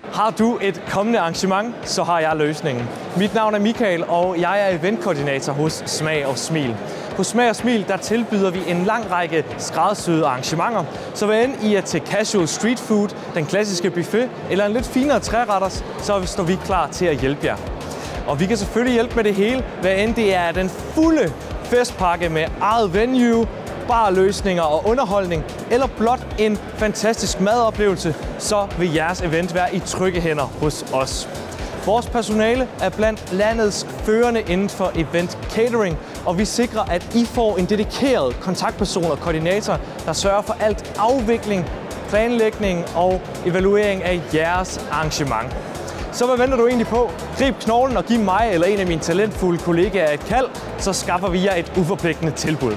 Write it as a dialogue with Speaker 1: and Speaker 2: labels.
Speaker 1: Har du et kommende arrangement, så har jeg løsningen. Mit navn er Michael, og jeg er eventkoordinator hos Smag og Smil. Hos Smag og Smil der tilbyder vi en lang række skræddersyede arrangementer, så hvad end I er til casual street food, den klassiske buffet eller en lidt finere træretters, så står vi klar til at hjælpe jer. Og vi kan selvfølgelig hjælpe med det hele, hvad end det er den fulde festpakke med eget venue, barløsninger og underholdning, eller blot en fantastisk madoplevelse, så vil jeres event være i trygge hænder hos os. Vores personale er blandt landets førende inden for event catering, og vi sikrer, at I får en dedikeret kontaktperson og koordinator, der sørger for alt afvikling, planlægning og evaluering af jeres arrangement. Så hvad venter du egentlig på? Grib knoglen og giv mig eller en af mine talentfulde kollegaer et kald, så skaffer vi jer et uforpligtende tilbud.